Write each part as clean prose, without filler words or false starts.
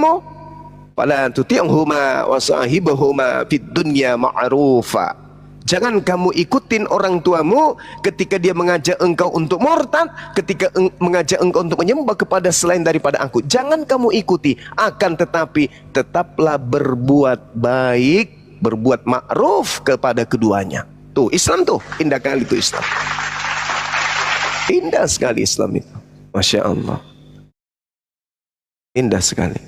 kamu, fala tuti'huma wa sahibuhuma fid dunya ma'rufa. Jangan kamu ikutin orang tuamu ketika dia mengajak engkau untuk murtad, ketika mengajak engkau untuk menyembah kepada selain daripada aku. Jangan kamu ikuti, akan tetapi tetaplah berbuat baik, berbuat ma'ruf kepada keduanya. Tuh, Islam tuh, indah kali tuh Islam. Indah sekali Islam itu. Masya Allah. Indah sekali.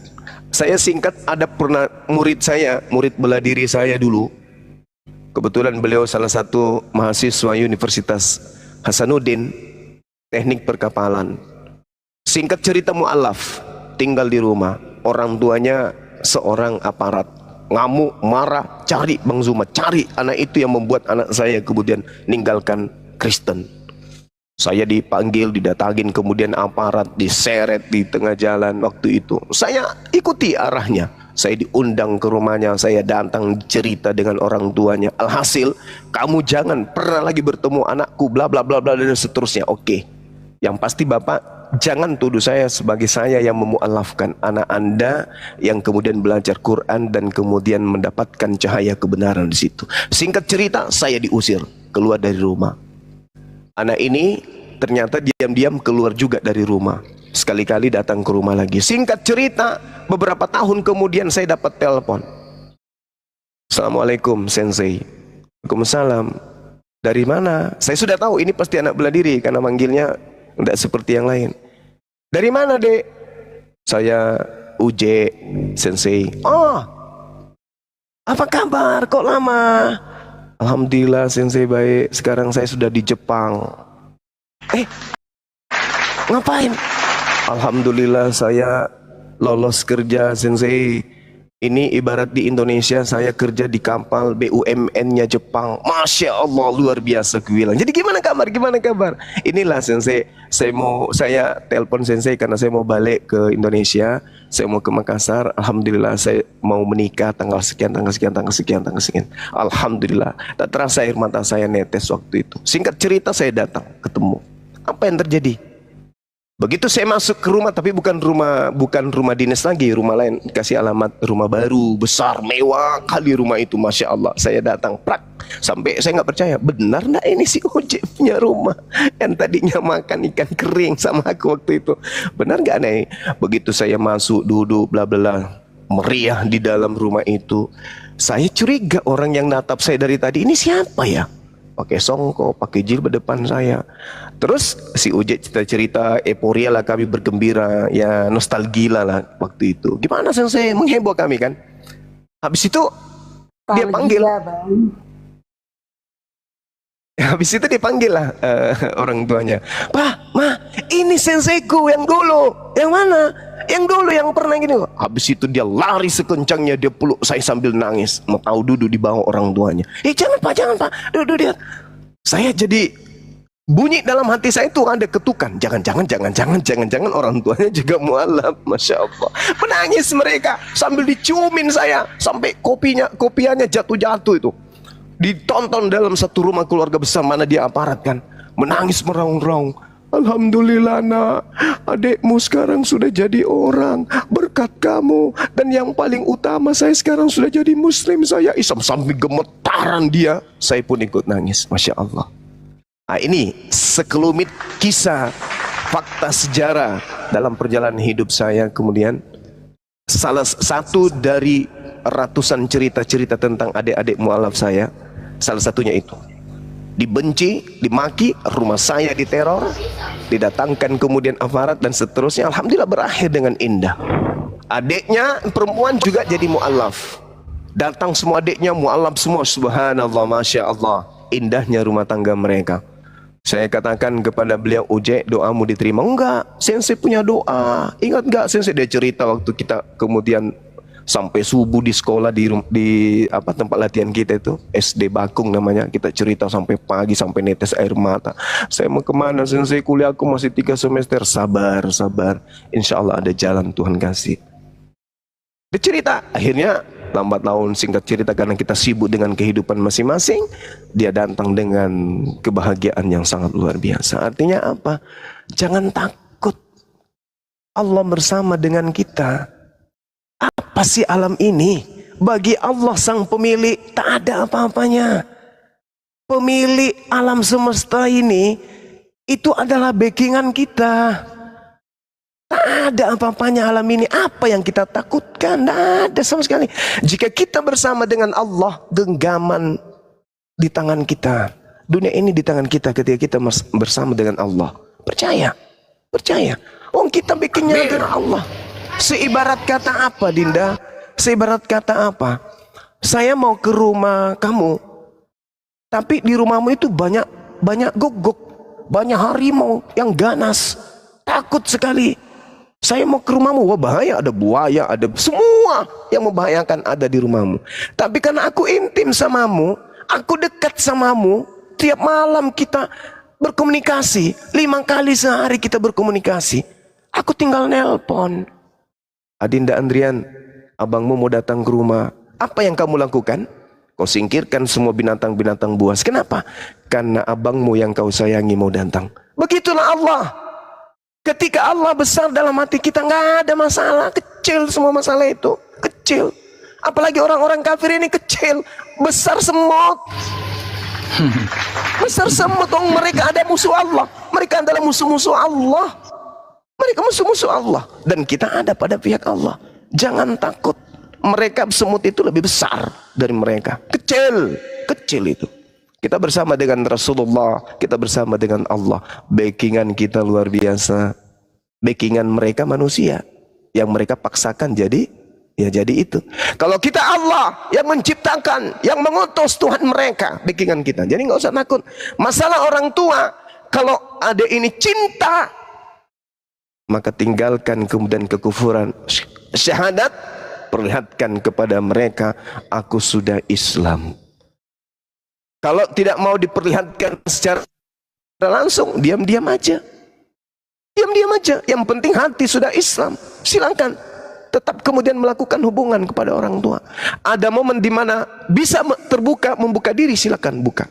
Saya singkat, ada pernah murid saya, murid bela diri saya dulu. Kebetulan beliau salah satu mahasiswa Universitas Hasanuddin, teknik perkapalan. Singkat cerita mu'alaf, tinggal di rumah. Orang tuanya seorang aparat. Ngamuk, marah, cari Bang Zuma, cari. Anak itu yang membuat anak saya kemudian meninggalkan Kristen. Saya dipanggil, didatangin, kemudian aparat diseret di tengah jalan waktu itu. Saya ikuti arahnya. Saya diundang ke rumahnya, saya datang cerita dengan orang tuanya. Alhasil, kamu jangan pernah lagi bertemu anakku, bla bla bla bla dan seterusnya. Oke. Yang pasti Bapak jangan tuduh saya sebagai saya yang memualafkan anak Anda yang kemudian belajar Quran dan kemudian mendapatkan cahaya kebenaran di situ. Singkat cerita, saya diusir keluar dari rumah. Anak ini ternyata diam-diam keluar juga dari rumah. Sekali-kali datang ke rumah lagi. Singkat cerita, beberapa tahun kemudian saya dapat telepon. Assalamualaikum Sensei. Waalaikumsalam. Dari mana? Saya sudah tahu ini pasti anak bela diri karena manggilnya tidak seperti yang lain. Dari mana, Dek? Saya UJ Sensei. Oh, apa kabar? Kok lama? Alhamdulillah Sensei baik. Sekarang saya sudah di Jepang. Ngapain? Alhamdulillah saya lolos kerja Sensei. Ini ibarat di Indonesia saya kerja di kapal BUMN-nya Jepang. Masya Allah luar biasa gue bilang. Jadi gimana kabar? Gimana kabar? Inilah Sensei. Saya telepon Sensei karena saya mau balik ke Indonesia. Saya mau ke Makassar. Alhamdulillah saya mau menikah tanggal sekian, tanggal sekian, tanggal sekian, tanggal sekian. Alhamdulillah. Tak terasa air mata saya netes waktu itu. Singkat cerita saya datang ketemu. Apa yang terjadi? Begitu saya masuk ke rumah, tapi bukan rumah dinas lagi, rumah lain. Kasih alamat rumah baru, besar, mewah kali rumah itu, masya Allah. Saya datang, prak, sampai saya nggak percaya, benar nggak ini si Ojek punya rumah yang tadinya makan ikan kering sama aku waktu itu? Benar nggak nih? Begitu saya masuk, duduk, bla bla, meriah di dalam rumah itu. Saya curiga orang yang natap saya dari tadi ini siapa ya? Pakai songkok, pakai jilbab depan saya. Terus si Ujek cerita euforia lah, kami bergembira, ya nostalgia lah waktu itu. Gimana Sensei, mengheboh kami kan. Habis itu dia panggil. Habis itu dipanggil lah orang tuanya. Pak, Ma, ini Senseiku yang dulu. Yang mana? Yang dulu yang pernah gini. Habis itu dia lari sekencangnya, dia peluk saya sambil nangis. Mau tahu duduk di bawah orang tuanya. Jangan Pak, duduk dia. Saya jadi bunyi dalam hati saya itu ada ketukan. Jangan orang tuanya juga mualaf. Masya Allah. Menangis mereka sambil diciumin saya sampai kopiannya jatuh-jatuh itu. Ditonton dalam satu rumah keluarga besar, mana dia aparat kan. Menangis meraung-raung. Alhamdulillah nak, adikmu sekarang sudah jadi orang berkat kamu. Dan yang paling utama, saya sekarang sudah jadi muslim, saya Islam. Sambil gemetaran dia, saya pun ikut nangis. Masya Allah. Nah, ini sekelumit kisah fakta sejarah dalam perjalanan hidup saya. Kemudian salah satu dari ratusan cerita-cerita tentang adik-adik mualaf saya, salah satunya itu. Dibenci, dimaki, rumah saya diteror, didatangkan kemudian aparat dan seterusnya. Alhamdulillah berakhir dengan indah. Adiknya perempuan juga jadi mu'alaf. Datang semua adiknya mu'alaf semua. Subhanallah, Masya Allah. Indahnya rumah tangga mereka. Saya katakan kepada beliau, Ujek, doamu diterima. Enggak, Sensei punya doa. Ingat enggak Sensei? Dia cerita waktu kita kemudian sampai subuh di sekolah di tempat latihan kita itu, SD Bakung namanya. Kita cerita sampai pagi, sampai netes air mata. Saya mau kemana Sensei? Kuliahku masih 3 semester. Sabar. Insya Allah ada jalan, Tuhan kasih. Dia cerita. Akhirnya lambat laun, singkat cerita, karena kita sibuk dengan kehidupan masing-masing, dia datang dengan kebahagiaan yang sangat luar biasa. Artinya apa? Jangan takut. Allah bersama dengan kita. Apa sih alam ini? Bagi Allah sang pemilik tak ada apa-apanya. Pemilik alam semesta ini itu adalah backingan kita. Tak ada apa-apanya alam ini. Apa yang kita takutkan? Tak ada sama sekali. Jika kita bersama dengan Allah, genggaman di tangan kita. Dunia ini di tangan kita ketika kita bersama dengan Allah. Percaya. Percaya. Oh, kita bikinnya dengan Allah. Seibarat kata apa, Dinda? Seibarat kata apa? Saya mau ke rumah kamu, tapi di rumahmu itu banyak gogok, banyak harimau yang ganas. Takut sekali. Saya mau ke rumahmu, wah bahaya, ada buaya, ada semua yang membahayakan ada di rumahmu. Tapi karena aku intim samamu, aku dekat samamu, tiap malam kita berkomunikasi, 5 kali sehari kita berkomunikasi. Aku tinggal nelpon. Adinda Andrian, abangmu mau datang ke rumah. Apa yang kamu lakukan? Kau singkirkan semua binatang-binatang buas. Kenapa? Karena abangmu yang kau sayangi mau datang. Begitulah Allah. Ketika Allah besar dalam hati kita, nggak ada masalah. Kecil semua masalah itu. Kecil. Apalagi orang-orang kafir ini kecil. Besar semut. Besar semut. Mereka ada musuh Allah. Mereka adalah musuh-musuh Allah. Mereka musuh-musuh Allah. Dan kita ada pada pihak Allah. Jangan takut. Mereka semut itu lebih besar dari mereka. Kecil. Kecil itu. Kita bersama dengan Rasulullah. Kita bersama dengan Allah. Backingan kita luar biasa. Backingan mereka manusia. Yang mereka paksakan jadi, ya jadi itu. Kalau kita Allah yang menciptakan, yang mengutus Tuhan mereka. Backingan kita. Jadi nggak usah takut. Masalah orang tua. Kalau ada ini cinta, maka tinggalkan kemudian kekufuran. Syahadat, perlihatkan kepada mereka, aku sudah Islam. Kalau tidak mau diperlihatkan secara langsung, diam-diam aja. Diam-diam aja. Yang penting hati sudah Islam. Silakan. Tetap kemudian melakukan hubungan kepada orang tua. Ada momen di mana bisa terbuka, membuka diri, silakan buka.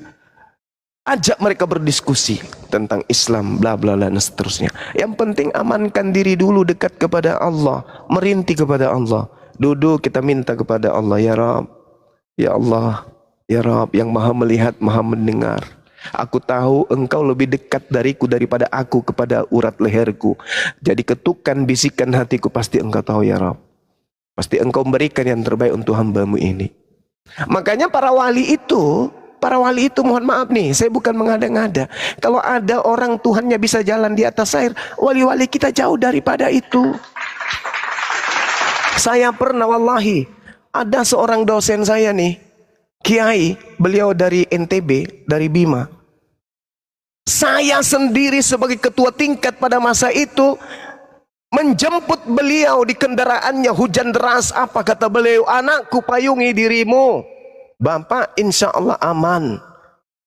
Ajak mereka berdiskusi tentang Islam, bla bla bla, dan seterusnya. Yang penting amankan diri dulu, dekat kepada Allah, merintih kepada Allah. Duduk kita minta kepada Allah, ya Rabb, ya Allah, ya Rabb yang maha melihat, maha mendengar. Aku tahu engkau lebih dekat dariku daripada aku kepada urat leherku. Jadi ketukan bisikan hatiku, pasti engkau tahu ya Rabb. Pasti engkau memberikan yang terbaik untuk hambamu ini. Makanya para wali itu mohon maaf nih, saya bukan mengada-ngada. Kalau ada orang Tuhannya bisa jalan di atas air, wali-wali kita jauh daripada itu. Saya pernah wallahi, ada seorang dosen saya nih, kiai, beliau dari NTB, dari Bima. Saya sendiri sebagai ketua tingkat pada masa itu menjemput beliau di kendaraannya, hujan deras. Apa kata beliau? Anakku, payungi dirimu. Bapak insya Allah aman.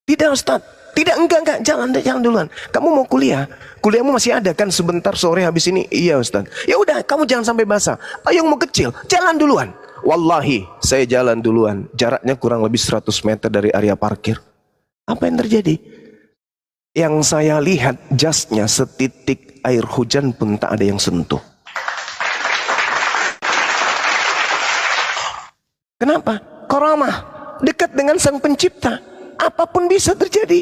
Tidak Ustaz. Tidak, enggak, jangan duluan. Kamu mau kuliah? Kuliahmu masih ada kan sebentar sore habis ini? Iya Ustaz. Ya udah, kamu jangan sampai basah. Payungmu kecil, jalan duluan. Wallahi, saya jalan duluan. Jaraknya kurang lebih 100 meter dari area parkir. Apa yang terjadi? Yang saya lihat jasnya setitik air hujan pun tak ada yang sentuh. Kenapa? Karamah. Dekat dengan sang pencipta, apapun bisa terjadi.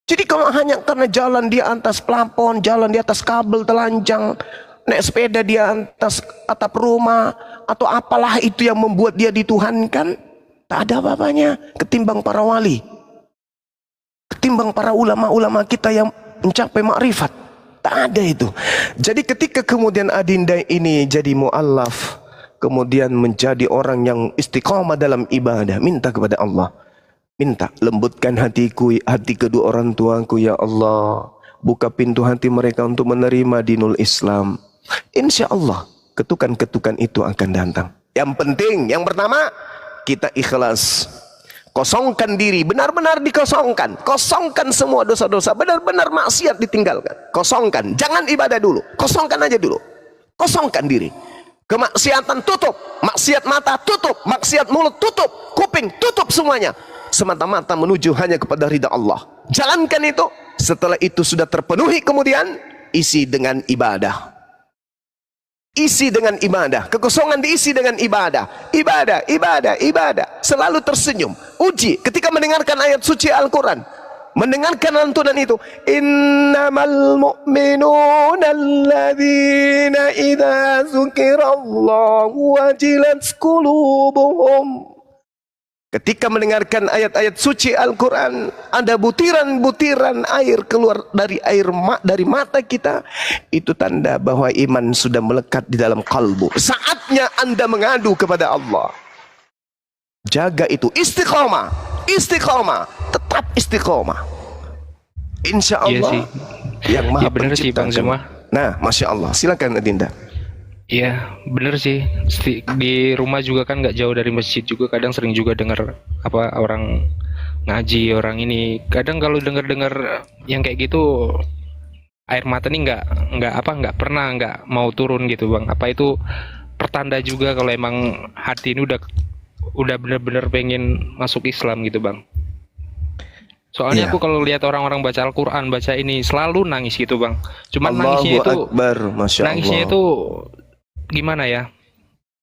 Jadi kalau hanya karena jalan di atas plafon, jalan di atas kabel telanjang, naik sepeda di atas atap rumah, atau apalah itu yang membuat dia dituhankan, tak ada apa-apanya ketimbang para wali, ketimbang para ulama-ulama kita yang mencapai makrifat. Tak ada itu. Jadi ketika kemudian adinda ini jadi mu'allaf, kemudian menjadi orang yang istiqamah dalam ibadah, minta kepada Allah, minta lembutkan hatiku, hati kedua orang tuaku ya Allah, buka pintu hati mereka untuk menerima dinul Islam. Insya Allah ketukan-ketukan itu akan datang. Yang penting, yang pertama, kita ikhlas. Kosongkan diri, benar-benar dikosongkan. Kosongkan semua dosa-dosa, benar-benar maksiat ditinggalkan. Kosongkan, jangan ibadah dulu, kosongkan aja dulu. Kosongkan diri. Kemaksiatan tutup, maksiat mata tutup, maksiat mulut tutup, kuping tutup semuanya. Semata-mata menuju hanya kepada ridha Allah. Jalankan itu. Setelah itu sudah terpenuhi, kemudian isi dengan ibadah. isi dengan ibadah, kekosongan diisi dengan ibadah, ibadah, selalu tersenyum. Uji ketika mendengarkan ayat suci Al-Quran, mendengarkan lantunan itu, innamal mu'minuna alladzina idza dzukirallahu wajilat qulubuhum. Ketika mendengarkan ayat-ayat suci Al-Quran, ada butiran-butiran air keluar dari mata kita. Itu tanda bahwa iman sudah melekat di dalam kalbu. Saatnya Anda mengadu kepada Allah. Jaga itu, istiqomah, tetap istiqomah. Insya Allah, iya yang Maha bener sih Bang Pencipta. Zuma. Nah, Masya Allah, silakan Adinda. Iya bener sih. Di rumah juga kan nggak jauh dari masjid juga, kadang sering juga dengar apa orang ngaji, orang ini. Kadang kalau dengar yang kayak gitu, air mata nih nggak pernah nggak mau turun gitu Bang. Apa itu pertanda juga kalau emang hati ini udah bener-bener pengen masuk Islam gitu Bang. Soalnya Iya. aku kalau lihat orang-orang baca Al-Quran, baca ini selalu nangis gitu Bang. Cuman nangisnya itu, Akbar, Masya nangisnya Allah. itu gimana ya?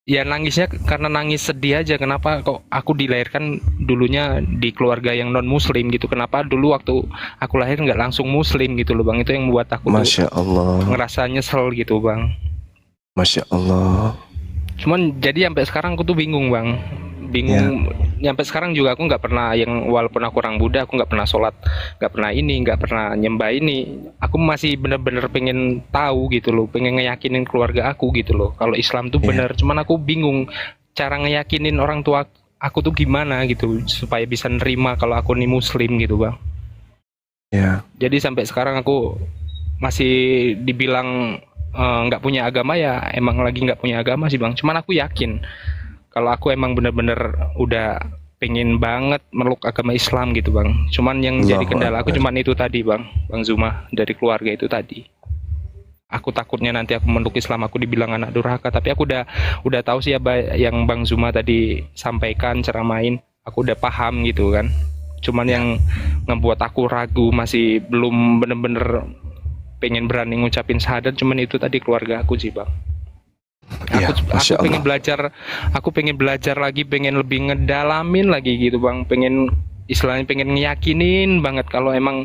Ya nangisnya karena nangis sedih aja. Kenapa kok aku dilahirkan dulunya di keluarga yang non Muslim gitu? Kenapa dulu waktu aku lahir nggak langsung Muslim gitu loh Bang? Itu yang membuat aku tuh Masya Allah, ngerasa nyesel gitu Bang. Masya Allah. Cuman jadi sampai sekarang aku tuh bingung Bang. Bingung. Sampai sekarang juga aku nggak pernah, yang walaupun aku orang Buddha, aku nggak pernah sholat, nggak pernah ini, nggak pernah nyembah ini. Aku masih bener-bener pengen tahu gitu loh, pengen ngeyakinin keluarga aku gitu loh kalau Islam tuh bener. Cuman aku bingung cara ngeyakinin orang tua aku tuh gimana gitu supaya bisa nerima kalau aku nih Muslim gitu Bang. Ya. Jadi sampai sekarang aku masih dibilang nggak punya agama, ya emang lagi nggak punya agama sih Bang. Cuman aku yakin kalau aku emang bener-bener udah pengen banget meluk agama Islam gitu Bang. Cuman yang jadi kendala aku cuman itu tadi Bang Zuma, dari keluarga itu tadi. Aku takutnya nanti aku meluk Islam aku dibilang anak durhaka, tapi aku udah tahu sih apa yang Bang Zuma tadi sampaikan, ceramain, aku udah paham gitu kan. Cuman yang ngebuat aku ragu, masih belum bener-bener pengen berani ngucapin syahadat, cuman itu tadi keluarga aku sih Bang. Aku pengen belajar lagi, pengen lebih ngedalamin lagi gitu Bang, pengen istilahnya pengen ngeyakinin banget kalau emang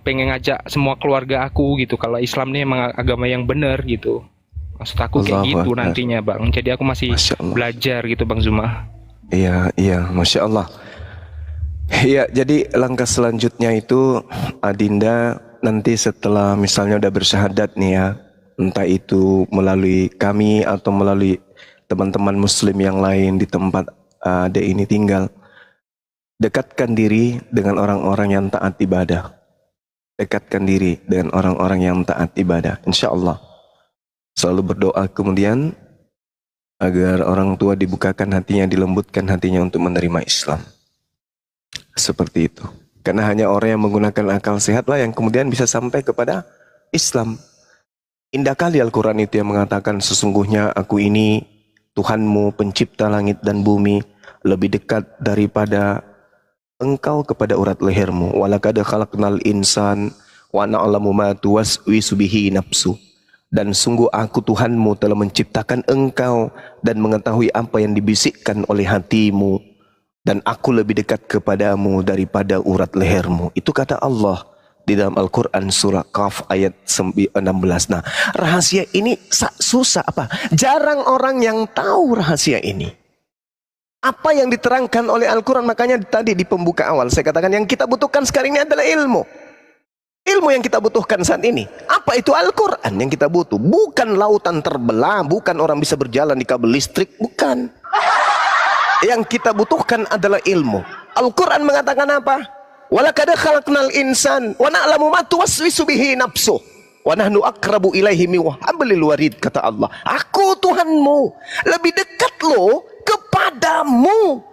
pengen ngajak semua keluarga aku gitu kalau Islam ini emang agama yang benar gitu. Maksud aku kayak gitu nantinya Bang. Jadi aku masih belajar gitu Bang Zuma. Iya, Masya Allah. Iya, jadi langkah selanjutnya itu Adinda nanti setelah misalnya udah bersyahadat nih ya, entah itu melalui kami atau melalui teman-teman muslim yang lain di tempat Ade ini tinggal, dekatkan diri dengan orang-orang yang taat ibadah. Dekatkan diri dengan orang-orang yang taat ibadah. Insya Allah. Selalu berdoa kemudian agar orang tua dibukakan hatinya, dilembutkan hatinya untuk menerima Islam. Seperti itu. Karena hanya orang yang menggunakan akal sehatlah yang kemudian bisa sampai kepada Islam. Indah kali Al-Quran itu yang mengatakan sesungguhnya aku ini Tuhanmu pencipta langit dan bumi, lebih dekat daripada engkau kepada urat lehermu. Walaqad khalaqnal insan wa na'lamu ma tuwaswisu bihi nafsu. Dan sungguh aku Tuhanmu telah menciptakan engkau dan mengetahui apa yang dibisikkan oleh hatimu. Dan aku lebih dekat kepadamu daripada urat lehermu. Itu kata Allah di dalam Al-Quran surah Qaf ayat 16. Nah, rahasia ini susah apa? Jarang orang yang tahu rahasia ini. Apa yang diterangkan oleh Al-Quran, makanya tadi di pembuka awal saya katakan yang kita butuhkan sekarang ini adalah ilmu. Ilmu yang kita butuhkan saat ini. Apa itu Al-Quran yang kita butuh? Bukan lautan terbelah, bukan orang bisa berjalan di kabel listrik, bukan. Yang kita butuhkan adalah ilmu. Al-Quran mengatakan apa? Walaqad khalaqnal insan wa na'lamu ma tuwaswisu bihi nafsuh wa nahnu aqrabu ilaihi min hablil warid, kata Allah. Aku Tuhanmu lebih dekat loh kepadamu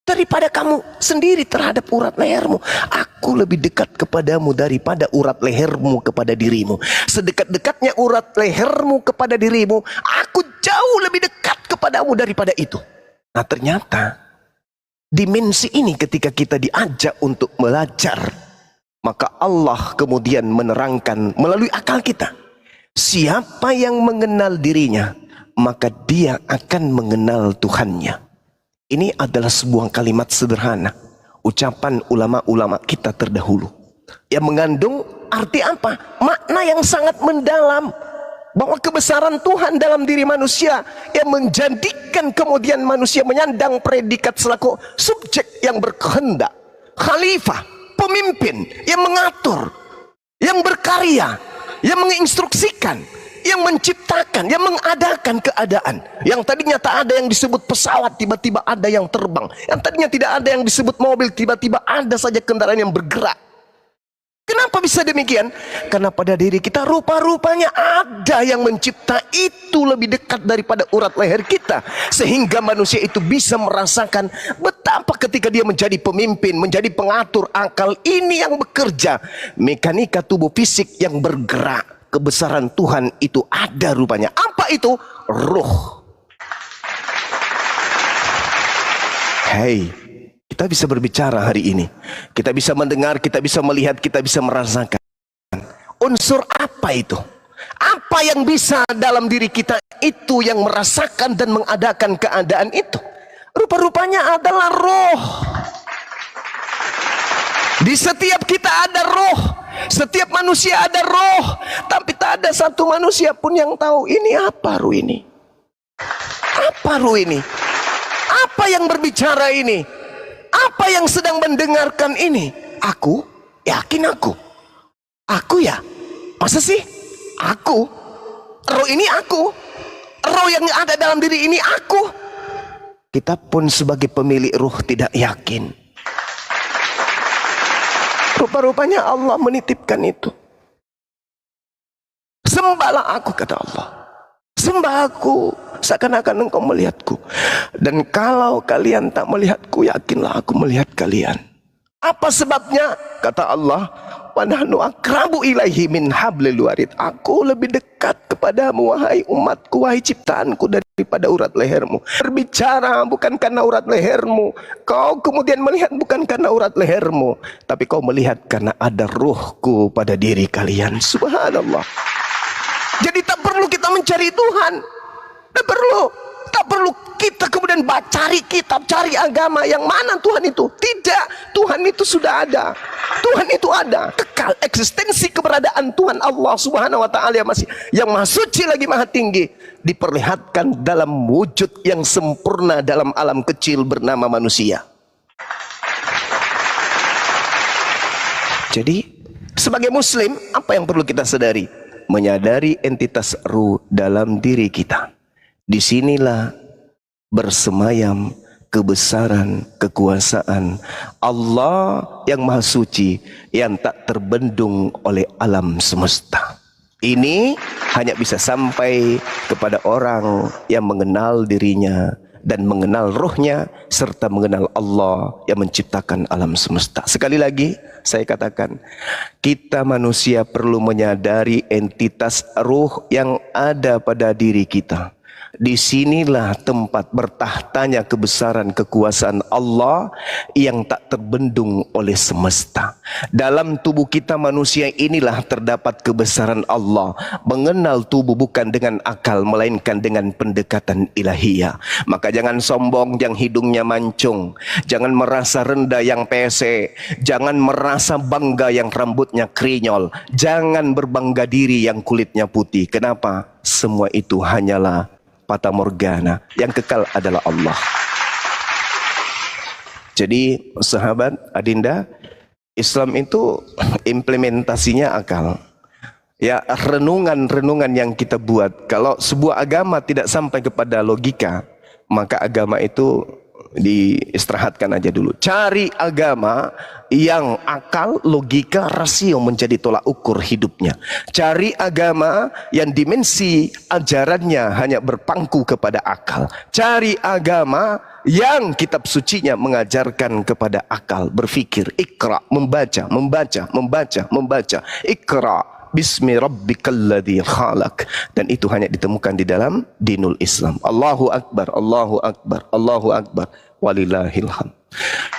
daripada kamu sendiri terhadap urat lehermu. Aku lebih dekat kepadamu daripada urat lehermu kepada dirimu. Sedekat-dekatnya urat lehermu kepada dirimu, aku jauh lebih dekat kepadamu daripada itu. Nah ternyata dimensi ini ketika kita diajak untuk belajar, maka Allah kemudian menerangkan melalui akal kita. Siapa yang mengenal dirinya, maka dia akan mengenal Tuhannya. Ini adalah sebuah kalimat sederhana, ucapan ulama-ulama kita terdahulu, yang mengandung arti apa? Makna yang sangat mendalam, bahwa kebesaran Tuhan dalam diri manusia yang menjadikan kemudian manusia menyandang predikat selaku subjek yang berkehendak, khalifah, pemimpin yang mengatur, yang berkarya, yang menginstruksikan, yang menciptakan, yang mengadakan keadaan. Yang tadinya tak ada yang disebut pesawat, tiba-tiba ada yang terbang. Yang tadinya tidak ada yang disebut mobil, tiba-tiba ada saja kendaraan yang bergerak. Kenapa bisa demikian? Karena pada diri kita rupa-rupanya ada yang mencipta itu lebih dekat daripada urat leher kita, sehingga manusia itu bisa merasakan betapa ketika dia menjadi pemimpin, menjadi pengatur, akal ini yang bekerja, mekanika tubuh fisik yang bergerak, kebesaran Tuhan itu ada rupanya. Apa itu? Ruh. Hei, kita bisa berbicara hari ini, kita bisa mendengar, kita bisa melihat, kita bisa merasakan. Unsur apa itu? Apa yang bisa dalam diri kita itu yang merasakan dan mengadakan keadaan itu? Rupa-rupanya adalah roh. Di setiap kita ada roh, setiap manusia ada roh, tapi tak ada satu manusia pun yang tahu ini apa roh ini. Apa roh ini? Apa yang berbicara ini? Apa yang sedang mendengarkan ini? Aku? Yakin aku? Aku ya? Masa sih? Aku? Roh ini aku? Roh yang ada dalam diri ini aku? Kita pun sebagai pemilik ruh tidak yakin. Rupa-rupanya Allah menitipkan itu. Sembahlah aku, kata Allah. Sembah aku seakan-akan engkau melihatku. Dan kalau kalian tak melihatku, yakinlah aku melihat kalian. Apa sebabnya? Kata Allah, wa nahnu akrabu ilaihi min hablil warid. Aku lebih dekat kepadamu wahai umatku, wahai ciptaanku, daripada urat lehermu. Berbicara bukan karena urat lehermu, kau kemudian melihat bukan karena urat lehermu, tapi kau melihat karena ada ruhku pada diri kalian. Subhanallah. Jadi tak perlu kita mencari Tuhan, tak perlu kita kemudian cari kitab, cari agama yang mana Tuhan itu. Tidak, Tuhan itu sudah ada. Tuhan itu ada, kekal. Eksistensi keberadaan Tuhan Allah Subhanahu wa taala yang maha suci lagi maha tinggi diperlihatkan dalam wujud yang sempurna dalam alam kecil bernama manusia. Jadi sebagai muslim, apa yang perlu kita sadari? Menyadari entitas ruh dalam diri kita. Disinilah bersemayam kebesaran, kekuasaan Allah yang maha suci, yang tak terbendung oleh alam semesta. Ini hanya bisa sampai kepada orang yang mengenal dirinya dan mengenal ruhnya, serta mengenal Allah yang menciptakan alam semesta. Sekali lagi saya katakan, kita manusia perlu menyadari entitas ruh yang ada pada diri kita. Disinilah tempat bertahtanya kebesaran kekuasaan Allah yang tak terbendung oleh semesta. Dalam tubuh kita manusia inilah terdapat kebesaran Allah. Mengenal tubuh bukan dengan akal, melainkan dengan pendekatan ilahiyah. Maka jangan sombong yang hidungnya mancung, jangan merasa rendah yang pese, jangan merasa bangga yang rambutnya krinyol, jangan berbangga diri yang kulitnya putih. Kenapa? Semua itu hanyalah fata morgana, yang kekal adalah Allah. Jadi sahabat, adinda, Islam itu implementasinya akal. Ya, renungan-renungan yang kita buat. Kalau sebuah agama tidak sampai kepada logika, maka agama itu diistirahatkan aja dulu. Cari agama yang akal, logika, rasio menjadi tolak ukur hidupnya. Cari agama yang dimensi ajarannya hanya berpangku kepada akal. Cari agama yang kitab sucinya mengajarkan kepada akal berfikir. Iqra, membaca, Iqra bismi rabbikal ladzi khalaq. Dan itu hanya ditemukan di dalam dinul Islam. Allahu akbar, Allahu akbar, Allahu akbar, walillahil hamd.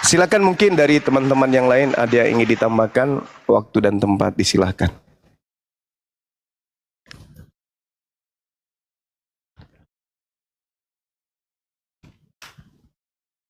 Silakan, mungkin dari teman-teman yang lain ada yang ingin ditambahkan, waktu dan tempat disilahkan.